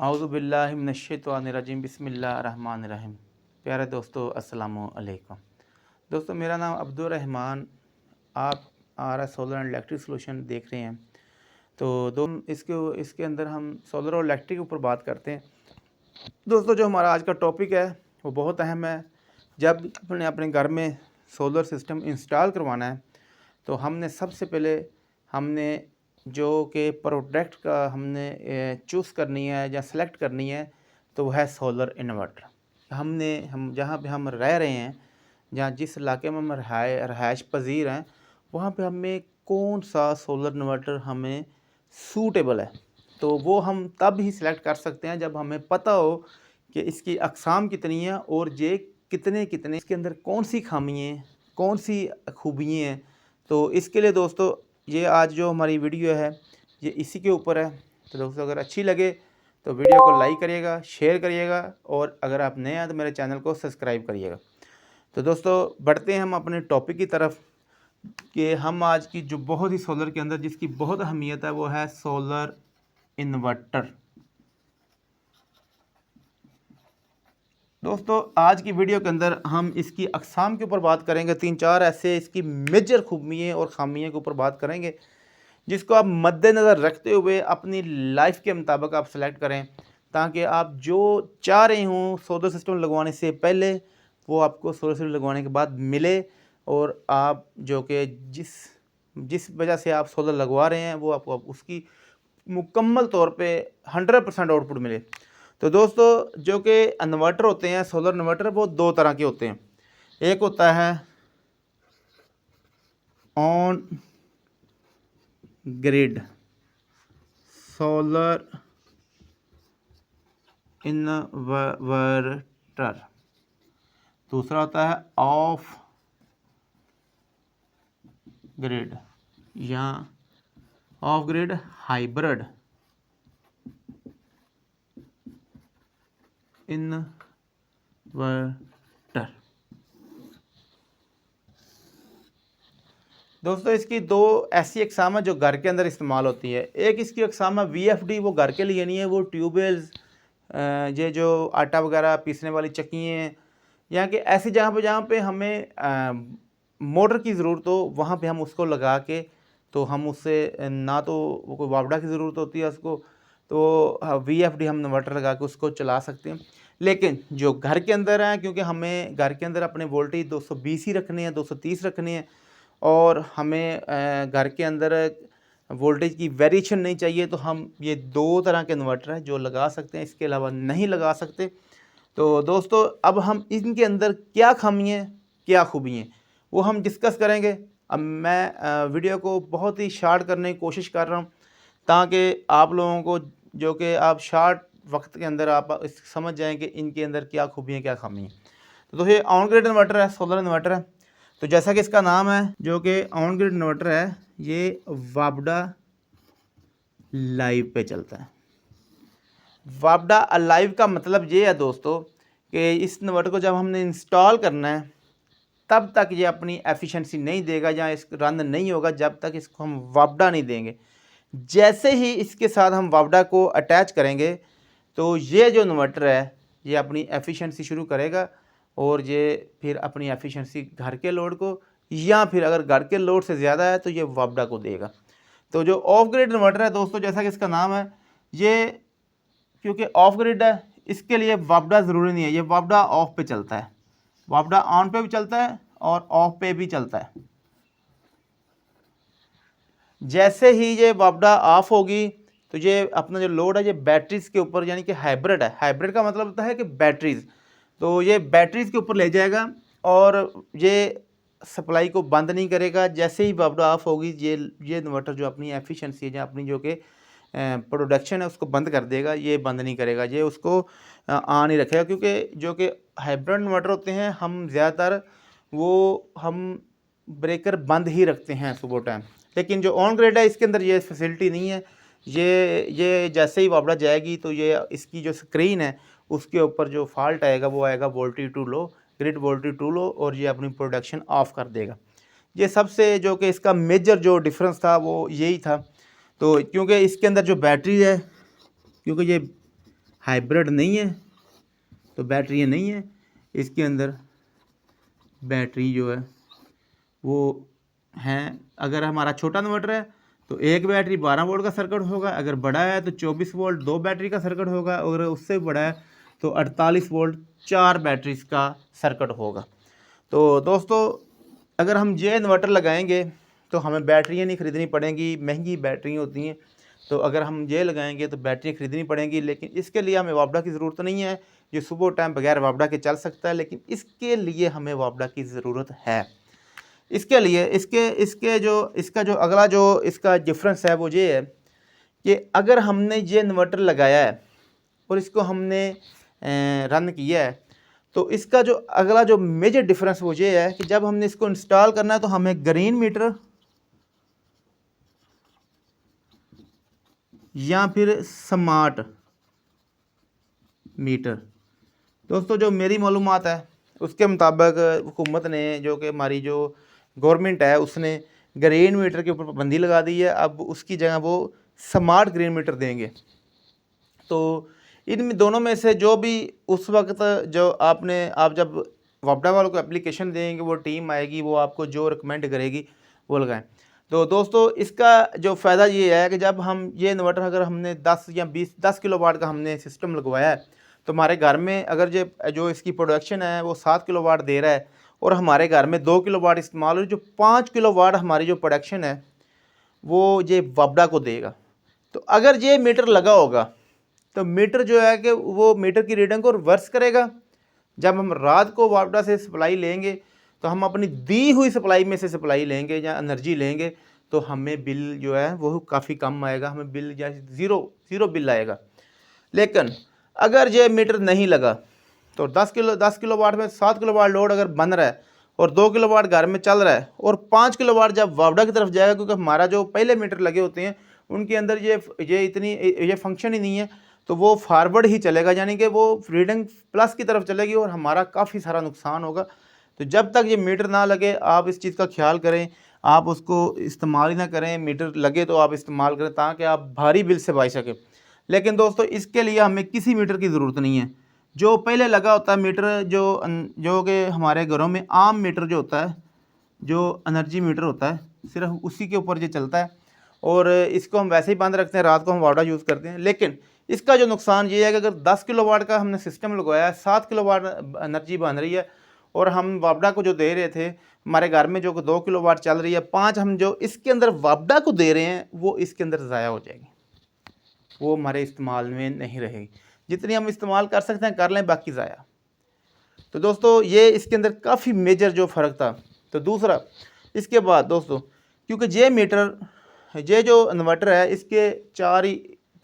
औज़ु बिल्लाहि मिनश्शैतानिर्रजीम बिस्मिल्लाहिर्रहमानिर्रहीम। प्यारे दोस्तों, अस्सलामु अलैकुम। दोस्तों, मेरा नाम अब्दुल रहमान। आप RS solar and electric solution देख रहे हैं। तो इसके अंदर हम सोलर और इलेक्ट्रिक के ऊपर बात करते हैं। दोस्तों, जो हमारा आज का टॉपिक है वो बहुत अहम है। जब अपने अपने घर में सोलर सिस्टम इंस्टॉल करवाना है तो हमने सबसे पहले हमने जो कि प्रोडक्ट का हमने चूज़ करनी है या सेलेक्ट करनी है तो वह है सोलर इन्वर्टर। हम जहाँ पे हम रह रहे हैं, जहाँ जिस इलाके में हम रहायश पजीर हैं, वहाँ पे हमें कौन सा सोलर इन्वर्टर हमें सूटेबल है, तो वो हम तब ही सिलेक्ट कर सकते हैं जब हमें पता हो कि इसकी अक़साम कितनी है और ये कितने इसके अंदर कौन सी खामी है, कौन सी खूबियाँ हैं। तो इसके लिए दोस्तों, ये आज जो हमारी वीडियो है ये इसी के ऊपर है। तो दोस्तों, अगर अच्छी लगे तो वीडियो को लाइक करिएगा, शेयर करिएगा और अगर आप नए हैं तो मेरे चैनल को सब्सक्राइब करिएगा। तो दोस्तों, बढ़ते हैं हम अपने टॉपिक की तरफ कि हम आज की जो बहुत ही सोलर के अंदर जिसकी बहुत अहमियत है वो है सोलर इन्वर्टर। दोस्तों, आज की वीडियो के अंदर हम इसकी अक़साम के ऊपर बात करेंगे। 3-4 ऐसे इसकी मेजर खूबियाँ और ख़ामियों के ऊपर बात करेंगे जिसको आप मद्देनज़र रखते हुए अपनी लाइफ के मुताबिक आप सेलेक्ट करें, ताकि आप जो चाह रहे हों सोलर सिस्टम लगवाने से पहले वो आपको सोलर सिस्टम लगवाने के बाद मिले, और आप जो कि जिस वजह से आप सोलर लगवा रहे हैं वो आपको उसकी मुकम्मल तौर पे 100% आउटपुट मिले। तो दोस्तों, जो कि इन्वर्टर होते हैं, सोलर इन्वर्टर, वो दो तरह के होते हैं। एक होता है ऑन ग्रिड सोलर इन्वर्टर, दूसरा होता है ऑफ ग्रिड या ऑफ ग्रिड हाइब्रिड इन्वर्टर। दोस्तों, इसकी दो ऐसी अक़साम है जो घर के अंदर इस्तेमाल होती है। एक इसकी अक़साम है VFD, वो घर के लिए नहीं है, वो ट्यूबवेल्स, ये जो आटा वगैरह पीसने वाली चक्कियाँ हैं, यहाँ के ऐसी जहाँ पे हमें मोटर की ज़रूरत हो वहाँ पे हम उसको लगा के, तो हम उससे ना तो कोई वापडा की ज़रूरत होती है उसको, तो VFD हम इन्वर्टर लगा के उसको चला सकते हैं। लेकिन जो घर के अंदर है, क्योंकि हमें घर के अंदर अपने वोल्टेज 220 ही रखने हैं, 230 रखने हैं, और हमें घर के अंदर वोल्टेज की वेरिएशन नहीं चाहिए, तो हम ये दो तरह के इन्वर्टर हैं जो लगा सकते हैं, इसके अलावा नहीं लगा सकते। तो दोस्तों, अब हम इनके अंदर क्या खामी है, क्या खूबी हैं, वो हम डिस्कस करेंगे। अब मैं वीडियो को बहुत ही शार्ट करने की कोशिश कर रहा हूँ, ताकि आप लोगों को जो कि आप शार्ट वक्त के अंदर आप समझ जाएँ कि इनके अंदर क्या खूबियाँ, क्या खामी हैं। तो दोस्तों, ये ऑन ग्रिड इन्वर्टर है, सोलर इन्वर्टर है। तो जैसा कि इसका नाम है, जो कि ऑन ग्रिड इन्वर्टर है, ये वापडा लाइव पे चलता है। वापडा लाइव का मतलब ये है दोस्तों कि इस इन्वर्टर को जब हमने इंस्टॉल करना है तब तक ये अपनी एफिशिएंसी नहीं देगा या इस रन नहीं होगा जब तक इसको हम वापडा नहीं देंगे। जैसे ही इसके साथ हम वापडा को अटैच करेंगे तो ये जो इन्वर्टर है ये अपनी एफिशिएंसी शुरू करेगा, और ये फिर अपनी एफिशिएंसी घर के लोड को, या फिर अगर घर के लोड से ज़्यादा है तो ये वापडा को देगा। तो जो ऑफ ग्रिड इन्वर्टर है दोस्तों, जैसा कि इसका नाम है, ये क्योंकि ऑफ ग्रिड है इसके लिए वापडा ज़रूरी नहीं है, ये वापडा ऑफ पे चलता है, वापडा ऑन पे भी चलता है और ऑफ पे भी चलता है। जैसे ही ये वापडा ऑफ होगी तो ये अपना जो लोड है ये बैटरीज के ऊपर, यानी कि हाइब्रिड है, हाइब्रिड का मतलब होता है कि बैटरीज, तो ये बैटरीज के ऊपर ले जाएगा और ये सप्लाई को बंद नहीं करेगा। जैसे ही वापडा ऑफ होगी ये इन्वर्टर जो अपनी एफिशिएंसी है, जो अपनी जो कि प्रोडक्शन है उसको बंद कर देगा, ये बंद नहीं करेगा, ये उसको ऑन ही रखेगा। क्योंकि जो कि हाइब्रिड इन्वर्टर होते हैं, हम ज़्यादातर हम ब्रेकर बंद ही रखते हैं सुबह टाइम। लेकिन जो ऑन ग्रिड है इसके अंदर ये फैसिलिटी नहीं है। ये जैसे ही वापडा जाएगी तो ये इसकी जो स्क्रीन है उसके ऊपर जो फॉल्ट आएगा वो आएगा voltage too low, grid voltage too low, और ये अपनी प्रोडक्शन ऑफ कर देगा। ये सबसे जो कि इसका मेजर जो डिफरेंस था वो यही था। तो क्योंकि इसके अंदर जो बैटरी है, क्योंकि ये हाइब्रिड नहीं है तो बैटरी नहीं है इसके अंदर। बैटरी जो है वो हैं, अगर हमारा छोटा इन्वर्टर है तो एक बैटरी 12 वोल्ट का सर्किट होगा, अगर बड़ा है तो 24 वोल्ट 2 बैटरी का सर्किट होगा, और उससे बड़ा है तो 48 वोल्ट 4 बैटरीज का सर्किट होगा। तो दोस्तों अगर हम ये इन्वर्टर लगाएंगे तो हमें बैटरियाँ नहीं ख़रीदनी पड़ेंगी, महंगी बैटरी होती हैं, तो अगर हम ये लगाएंगे तो बैटरी ख़रीदनी पड़ेंगी। लेकिन इसके लिए हमें वापडा की ज़रूरत नहीं है, ये सुबह टाइम बगैर वापडा के चल सकता है, लेकिन इसके लिए हमें वापडा की ज़रूरत है। इसके लिए इसका जो अगला जो इसका डिफरेंस है वो ये है कि अगर हमने ये इन्वर्टर लगाया है और इसको हमने रन किया है तो इसका जो अगला जो मेजर डिफरेंस वो ये है कि जब हमने इसको इंस्टॉल करना है तो हमें ग्रीन मीटर या फिर स्मार्ट मीटर। दोस्तों जो मेरी मालूमात है उसके मुताबिक हुकूमत ने, जो कि हमारी जो गवर्नमेंट है, उसने ग्रीन मीटर के ऊपर पाबंदी लगा दी है। अब उसकी जगह वो स्मार्ट ग्रीन मीटर देंगे। तो इन दोनों में से जो भी उस वक्त जो आप जब वापडा वालों को एप्लीकेशन देंगे, वो टीम आएगी, वो आपको जो रिकमेंड करेगी वो लगाएं। तो दोस्तों इसका जो फ़ायदा ये है कि जब हम ये इन्वर्टर अगर हमने 10 या 10 किलोवाट का हमने सिस्टम लगवाया है तो हमारे घर में अगर जो इसकी प्रोडक्शन है वो 7 किलोवाट दे रहा है और हमारे घर में 2 किलोवाट इस्तेमाल हो, जो 5 किलोवाट हमारी जो प्रोडक्शन है वो ये वापडा को देगा। तो अगर ये मीटर लगा होगा तो मीटर जो है कि वो मीटर की रीडिंग को रिवर्स करेगा। जब हम रात को वापडा से सप्लाई लेंगे तो हम अपनी दी हुई सप्लाई में से सप्लाई लेंगे या एनर्जी लेंगे तो हमें बिल जो है वो काफ़ी कम आएगा, हमें बिल या ज़ीरो बिल आएगा। लेकिन अगर ये मीटर नहीं लगा तो 10 किलोवाट में 7 किलोवाट लोड अगर बन रहा है और 2 किलोवाट घर में चल रहा है और 5 किलोवाट जब वापडा की तरफ जाएगा, क्योंकि हमारा जो पहले मीटर लगे होते हैं उनके अंदर ये फंक्शन ही नहीं है, तो वो फारवर्ड ही चलेगा, यानी कि वो रीडिंग प्लस की तरफ चलेगी और हमारा काफ़ी सारा नुकसान होगा। तो जब तक ये मीटर ना लगे आप इस चीज़ का ख्याल करें, आप उसको इस्तेमाल ही ना करें। मीटर लगे तो आप इस्तेमाल करें ताकि आप भारी बिल से बच सकें। लेकिन दोस्तों इसके लिए हमें किसी मीटर की ज़रूरत नहीं है। जो पहले लगा होता है मीटर, जो कि हमारे घरों में आम मीटर जो होता है, जो एनर्जी मीटर होता है, सिर्फ उसी के ऊपर ये चलता है और इसको हम वैसे ही बंद रखते हैं, रात को हम वापडा यूज़ करते हैं। लेकिन इसका जो नुकसान ये है कि अगर 10 किलोवाट का हमने सिस्टम लगवाया है, 7 किलोवाट एनर्जी बन रही है और हम वापडा को जो दे रहे थे, हमारे घर में जो 2 किलोवाट चल रही है, 5 हम जो इसके अंदर वापडा को दे रहे हैं वो इसके अंदर ज़ाया हो जाएगी, वो हमारे इस्तेमाल में नहीं रहेगी। जितनी हम इस्तेमाल कर सकते हैं कर लें, बाकी ज़ाया। तो दोस्तों ये इसके अंदर काफ़ी मेजर जो फ़र्क था। तो दूसरा इसके बाद दोस्तों, क्योंकि ये जो इन्वर्टर है इसके 4 ही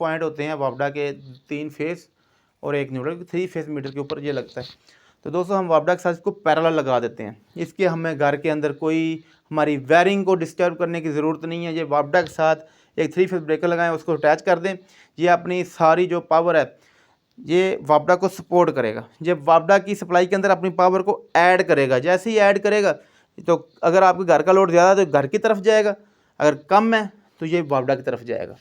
पॉइंट होते हैं वापडा के, 3 फेस और 1 न्यूट्रल, 3 फेस मीटर के ऊपर ये लगता है। तो दोस्तों हम वापडा के साथ इसको पैरेलल लगा देते हैं। इसके हमें घर के अंदर कोई हमारी वायरिंग को डिस्टर्ब करने की ज़रूरत नहीं है। ये वापडा के साथ एक 3 फेस ब्रेकर लगाएं, उसको अटैच कर दें। ये अपनी सारी जो पावर है ये वापडा को सपोर्ट करेगा। ये वापडा की सप्लाई के अंदर अपनी पावर को ऐड करेगा। जैसे ही ऐड करेगा तो अगर आपके घर का लोड ज़्यादा है तो घर की तरफ जाएगा, अगर कम है तो ये वापडा की तरफ जाएगा।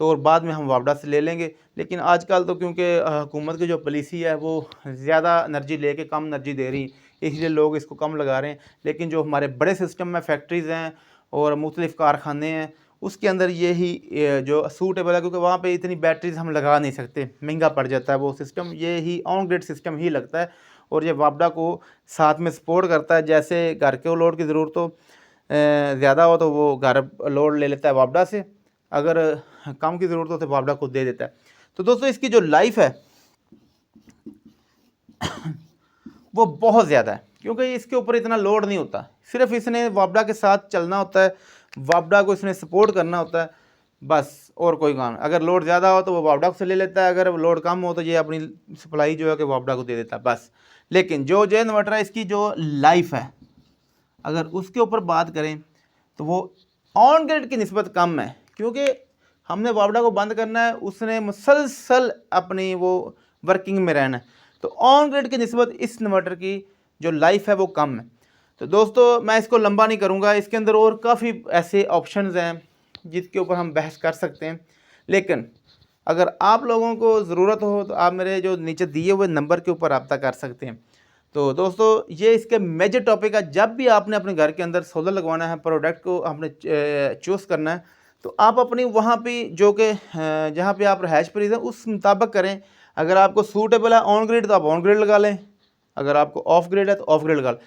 तो और बाद में हम वापडा से ले लेंगे। लेकिन आजकल तो क्योंकि हुकूमत की जो पॉलिसी है वो ज़्यादा एनर्जी लेके कम एनर्जी दे रही, इसलिए लोग इसको कम लगा रहे हैं। लेकिन जो हमारे बड़े सिस्टम में फैक्ट्रीज़ हैं और मुख्तलिफ़ कारखाने हैं उसके अंदर यही जो सूटेबल है, क्योंकि वहाँ पे इतनी बैटरीज हम लगा नहीं सकते, महंगा पड़ जाता है वो सिस्टम। ये ही ऑन ग्रिड सिस्टम ही लगता है और ये वापडा को साथ में सपोर्ट करता है। जैसे घर के लोड की ज़रूरत हो ज़्यादा हो तो वो घर लोड ले लेता है वापडा से, अगर कम की ज़रूरत हो तो वापडा को दे देता है। तो दोस्तों इसकी जो लाइफ है वो बहुत ज़्यादा है, क्योंकि इसके ऊपर इतना लोड नहीं होता। सिर्फ इसने वापडा के साथ चलना होता है, वापडा को इसने सपोर्ट करना होता है, बस और कोई काम। अगर लोड ज़्यादा हो तो वो वापडा से ले लेता है, अगर लोड कम हो तो ये अपनी सप्लाई जो है कि वापडा को दे देता है, बस। लेकिन जो इन्वर्टर है इसकी जो लाइफ है अगर उसके ऊपर बात करें तो वो ऑन ग्रिड की निस्बत कम है, क्योंकि हमने वापडा को बंद करना है, उसने मुसलसल अपनी वो वर्किंग में रहना है। तो ऑन ग्रिड की निस्बत इस इन्वर्टर की जो लाइफ है वो कम है। तो दोस्तों मैं इसको लंबा नहीं करूँगा, इसके अंदर और काफ़ी ऐसे ऑप्शंस हैं जिसके ऊपर हम बहस कर सकते हैं। लेकिन अगर आप लोगों को ज़रूरत हो तो आप मेरे जो नीचे दिए हुए नंबर के ऊपर रब्ता कर सकते हैं। तो दोस्तों ये इसके मेजर टॉपिक है। जब भी आपने अपने घर के अंदर सोलर लगवाना है, प्रोडक्ट को आपने चूज़ करना है, तो आप अपनी वहाँ पे जो कि जहाँ पे आप रहायश परीज हैं उस मुताबिक करें। अगर आपको सूटेबल है ऑन ग्रिड तो आप ऑन ग्रिड लगा लें, अगर आपको ऑफ ग्रिड है तो ऑफ ग्रिड लगा लें।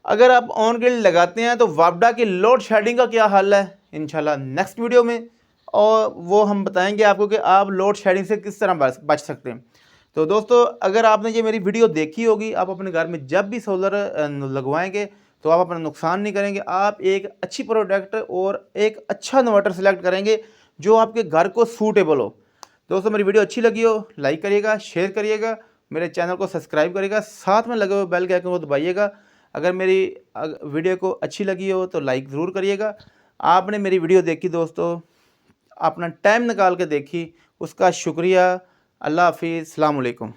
अगर आप ऑन ग्रिड लगाते हैं तो वापडा की लोड शेडिंग का क्या हल है इंशाल्लाह नेक्स्ट वीडियो में, और वो हम बताएंगे आपको कि आप लोड शेडिंग से किस तरह बच सकते हैं। तो दोस्तों अगर आपने ये मेरी वीडियो देखी होगी, आप अपने घर में जब भी सोलर लगवाएंगे तो आप अपना नुकसान नहीं करेंगे। आप एक अच्छी प्रोडक्ट और एक अच्छा इन्वर्टर सेलेक्ट करेंगे जो आपके घर को सूटेबल हो। दोस्तों मेरी वीडियो अच्छी लगी हो लाइक करिएगा, शेयर करिएगा, मेरे चैनल को सब्सक्राइब करिएगा, साथ में लगे हुए बेल के आइकन को दबाइएगा। अगर मेरी वीडियो को अच्छी लगी हो तो लाइक ज़रूर करिएगा। आपने मेरी वीडियो देखी दोस्तों, अपना टाइम निकाल के देखी, उसका शुक्रिया। अल्लाह हाफिज़, अस्सलाम वालेकुम।